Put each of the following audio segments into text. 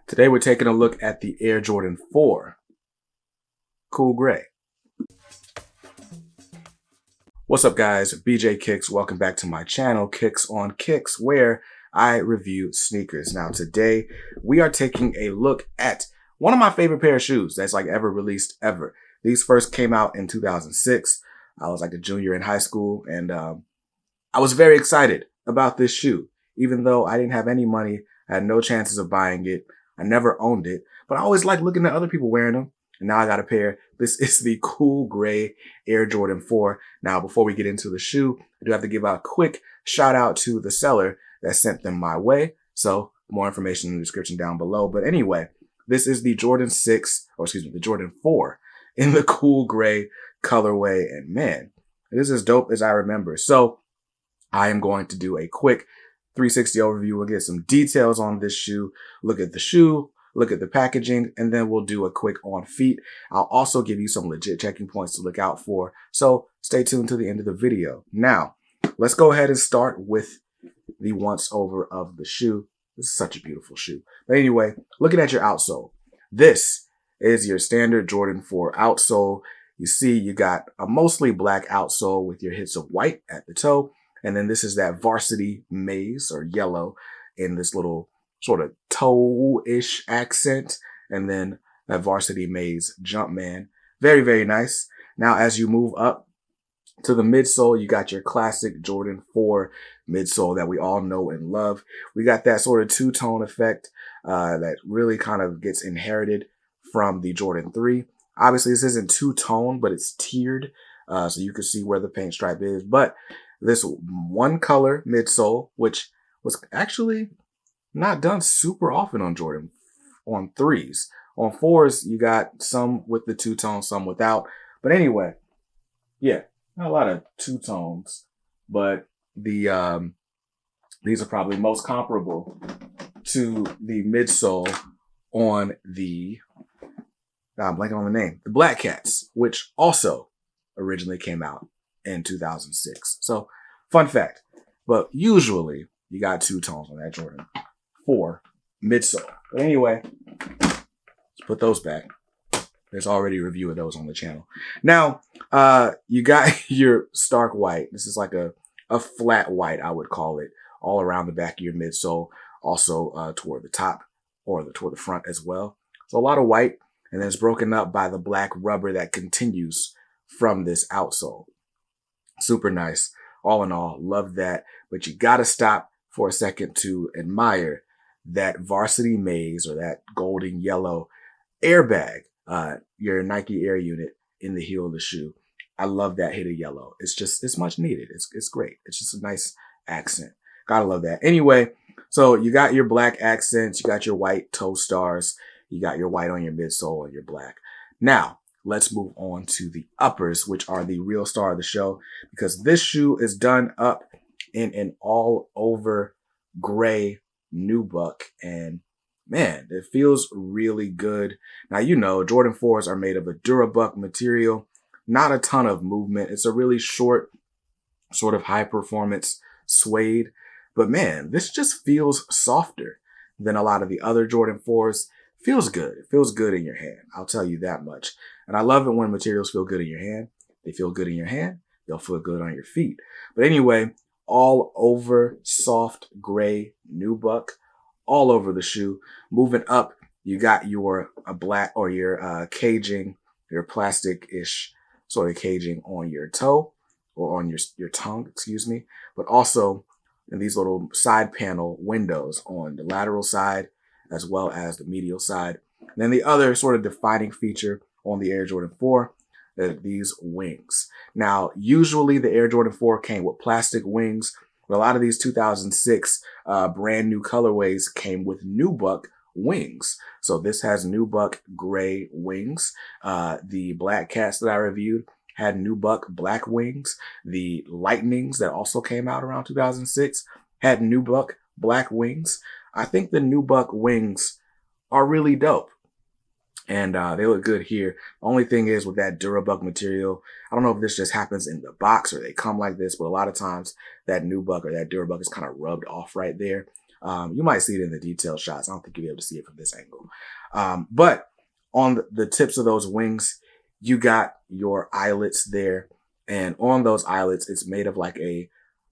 Today we're taking a look at the Air Jordan 4 Cool Gray. What's up guys, bjkicks, welcome back to my channel, Kicks on Kicks, where I review sneakers. Now today we are taking a look at one of my favorite pair of shoes that's like ever released ever. These first came out in 2006. I was like a junior in high school and I was very excited about this shoe. Even though I didn't have any money, I had no chances of buying it. I never owned it, but I always liked looking at other people wearing them. And now I got a pair. This is the Cool Gray Air Jordan 4. Now, before we get into the shoe, I do have to give a quick shout out to the seller that sent them my way. So more information in the description down below. But anyway, this is the Jordan 4 in the Cool Gray colorway. And man, it is as dope as I remember. So I am going to do a quick 360 overview. We'll get some details on this shoe, look at the shoe, look at the packaging, and then we'll do a quick on feet. I'll also give you some legit checking points to look out for. So stay tuned to the end of the video. Now, let's go ahead and start with the once over of the shoe. This is such a beautiful shoe. But anyway, looking at your outsole, this is your standard Jordan 4 outsole. You see, you got a mostly black outsole with your hits of white at the toe. And then this is that varsity maize or yellow in this little sort of toe-ish accent. And then that varsity maize Jumpman. Very, very nice. Now, as you move up to the midsole, you got your classic Jordan 4 midsole that we all know and love. We got that sort of two-tone effect that really kind of gets inherited from the Jordan 3. Obviously, this isn't two-tone, but it's tiered. So you can see where the paint stripe is. But this one color midsole, which was actually not done super often on Jordan, on 3s. On 4s, you got some with the two-tone, some without. But anyway, yeah, not a lot of two-tones, but these are probably most comparable to the midsole on the, I'm blanking on the name, the Black Cats, which also originally came out in 2006. So fun fact, but usually you got two tones on that Jordan 4 midsole. But anyway, let's put those back. There's already a review of those on the channel. Now, you got your stark white. This is like a flat white, I would call it, all around the back of your midsole, also toward the top or toward the front as well. So a lot of white, and then it's broken up by the black rubber that continues from this outsole. Super nice. All in all, love that. But you got to stop for a second to admire that varsity maize or that golden yellow airbag, your Nike Air unit in the heel of the shoe. I love that hit of yellow. It's much needed. It's great. It's just a nice accent. Gotta love that. Anyway, so you got your black accents, you got your white toe stars, you got your white on your midsole and your black. Now, let's move on to the uppers, which are the real star of the show, because this shoe is done up in an all over gray nubuck. And man, it feels really good. Now, you know, Jordan 4s are made of a Durabuck material, not a ton of movement. It's a really short, sort of high performance suede. But man, this just feels softer than a lot of the other Jordan 4s. Feels good. It feels good in your hand. I'll tell you that much. And I love it when materials feel good in your hand. They feel good in your hand. They'll feel good on your feet. But anyway, all over soft gray nubuck, all over the shoe. Moving up, you got your black or your caging, your plastic-ish sort of caging on your toe or on your tongue, excuse me. But also in these little side panel windows on the lateral side, as well as the medial side. And then the other sort of defining feature on the Air Jordan 4 are these wings. Now, usually the Air Jordan 4 came with plastic wings, but a lot of these 2006 brand new colorways came with nubuck wings. So this has nubuck gray wings. The Black Cats that I reviewed had nubuck black wings. The Lightnings that also came out around 2006 had nubuck black wings. I think the nubuck wings are really dope. And they look good here. The only thing is with that Durabuck material, I don't know if this just happens in the box or they come like this, but a lot of times that nubuck or that Durabuck is kind of rubbed off right there. You might see it in the detailed shots. I don't think you'll be able to see it from this angle. But on the tips of those wings, you got your eyelets there. And on those eyelets, it's made of like a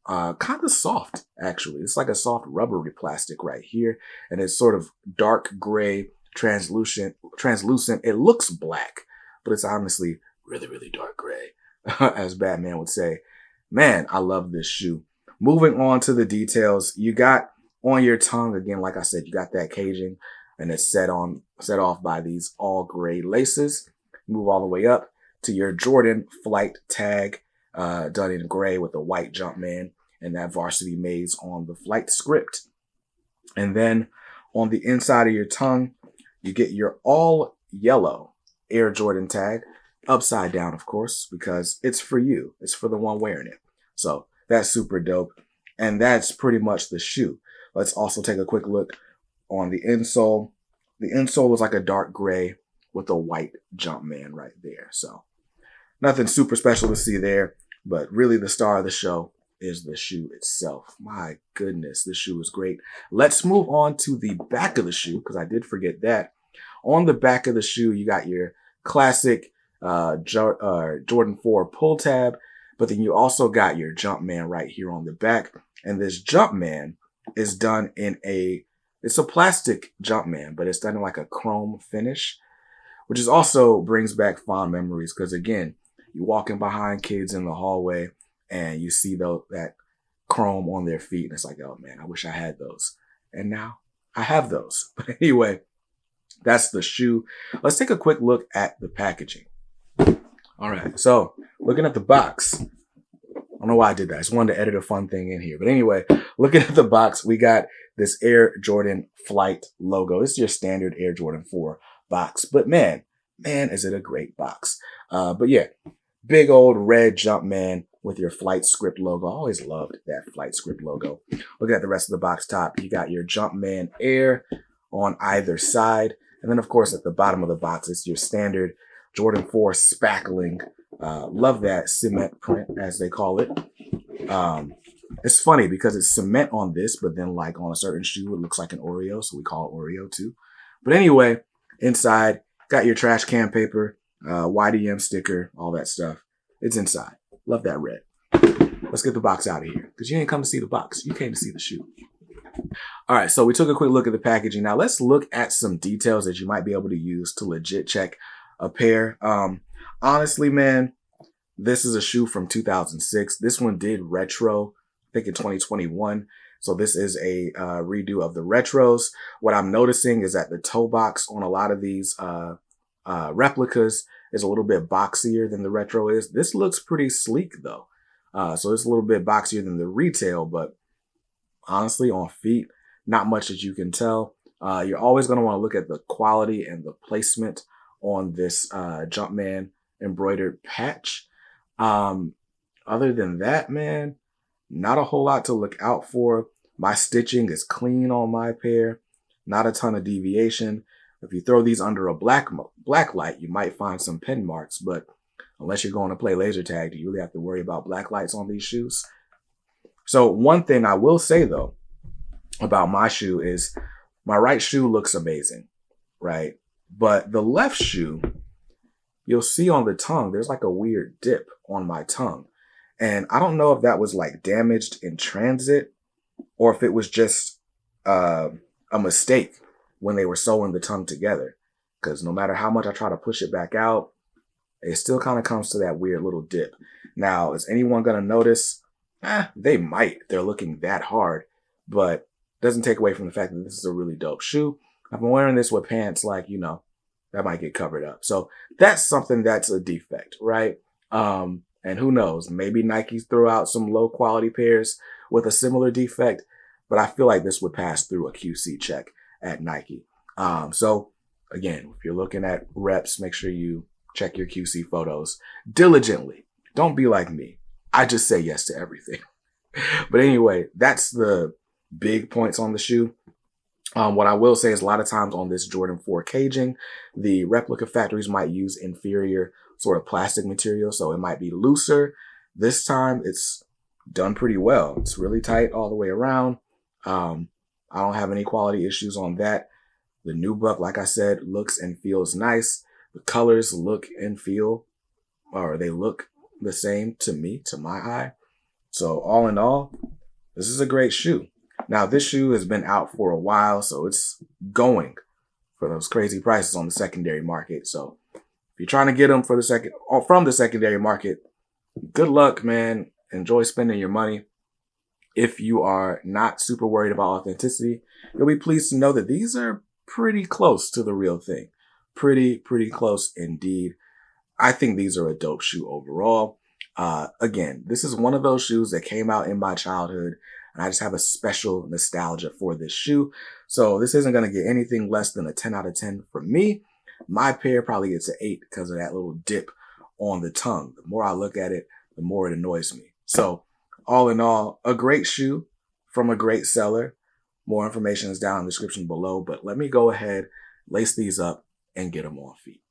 kind of soft, actually. It's like a soft rubbery plastic right here. And it's sort of dark gray, translucent. It looks black, but it's honestly really, really dark gray, as Batman would say. Man, I love this shoe. Moving on to the details, you got on your tongue, again, like I said, you got that caging, and it's set off by these all gray laces. Move all the way up to your Jordan flight tag, done in gray with a white Jumpman and that varsity maze on the flight script. And then on the inside of your tongue, you get your all yellow Air Jordan tag, upside down, of course, because it's for you. It's for the one wearing it. So that's super dope. And that's pretty much the shoe. Let's also take a quick look on the insole. The insole is like a dark gray with a white Jumpman right there. So nothing super special to see there, but really the star of the show is the shoe itself. My goodness, this shoe is great. Let's move on to the back of the shoe, because I did forget that. On the back of the shoe, you got your classic Jordan 4 pull tab, but then you also got your Jumpman right here on the back. And this Jumpman is done in it's a plastic Jumpman, but it's done in like a chrome finish, which is also brings back fond memories. Because again, you're walking behind kids in the hallway and you see that chrome on their feet, and it's like, oh man, I wish I had those. And now I have those. But anyway, that's the shoe. Let's take a quick look at the packaging. All right, so looking at the box, I don't know why I did that. I just wanted to edit a fun thing in here. But anyway, looking at the box, we got this Air Jordan Flight logo. It's your standard Air Jordan 4 box. But man, is it a great box. But yeah, big old red Jumpman with your Flight Script logo. I always loved that Flight Script logo. Looking at the rest of the box top, you got your Jumpman Air on either side. And then, of course, at the bottom of the box, it's your standard Jordan 4 spackling. Love that cement print, as they call it. It's funny because it's cement on this, but then like on a certain shoe, it looks like an Oreo. So we call it Oreo too. But anyway, inside, got your trash can paper, YDM sticker, all that stuff. It's inside. Love that red. Let's get the box out of here, because you ain't come to see the box. You came to see the shoe. All right, so we took a quick look at the packaging. Now let's look at some details that you might be able to use to legit check a pair. Honestly, man, this is a shoe from 2006. This one did retro, I think in 2021. So this is a redo of the retros. What I'm noticing is that the toe box on a lot of these replicas is a little bit boxier than the retro is. This looks pretty sleek though. So it's a little bit boxier than the retail, but honestly on feet, not much that you can tell. You're always going to want to look at the quality and the placement on this Jumpman embroidered patch. Other than that, man, not a whole lot to look out for. My stitching is clean on my pair, not a ton of deviation. If you throw these under a black light, you might find some pen marks, but unless you're going to play laser tag, do you really have to worry about black lights on these shoes? So one thing I will say though about my shoe is my right shoe looks amazing, right? But the left shoe, you'll see on the tongue, there's like a weird dip on my tongue. And I don't know if that was like damaged in transit or if it was just a mistake when they were sewing the tongue together. Because no matter how much I try to push it back out, it still kind of comes to that weird little dip. Now, is anyone going to notice? They might. They're looking that hard, but it doesn't take away from the fact that this is a really dope shoe. I've been wearing this with pants like, that might get covered up. So that's something that's a defect, right? And who knows, maybe Nike's throw out some low quality pairs with a similar defect, but I feel like this would pass through a QC check at Nike. So again, if you're looking at reps, make sure you check your QC photos diligently. Don't be like me. I just say yes to everything. But anyway, that's the big points on the shoe. What I will say is a lot of times on this Jordan 4 caging, the replica factories might use inferior sort of plastic material. So it might be looser. This time it's done pretty well. It's really tight all the way around. I I don't have any quality issues on that. The nubuck, like I said, looks and feels nice. The colors look and feel, or they look the same to me, to my eye. So all in all, this is a great shoe. Now, this shoe has been out for a while, so it's going for those crazy prices on the secondary market. So if you're trying to get them from the secondary market, good luck, man. Enjoy spending your money. If you are not super worried about authenticity, you'll be pleased to know that these are pretty close to the real thing. Pretty close indeed. I think these are a dope shoe overall. Again, this is one of those shoes that came out in my childhood, and I just have a special nostalgia for this shoe. So this isn't going to get anything less than a 10 out of 10 from me. My pair probably gets an 8 because of that little dip on the tongue. The more I look at it, the more it annoys me. So all in all, a great shoe from a great seller. More information is down in the description below, but let me go ahead, lace these up, and get them on feet.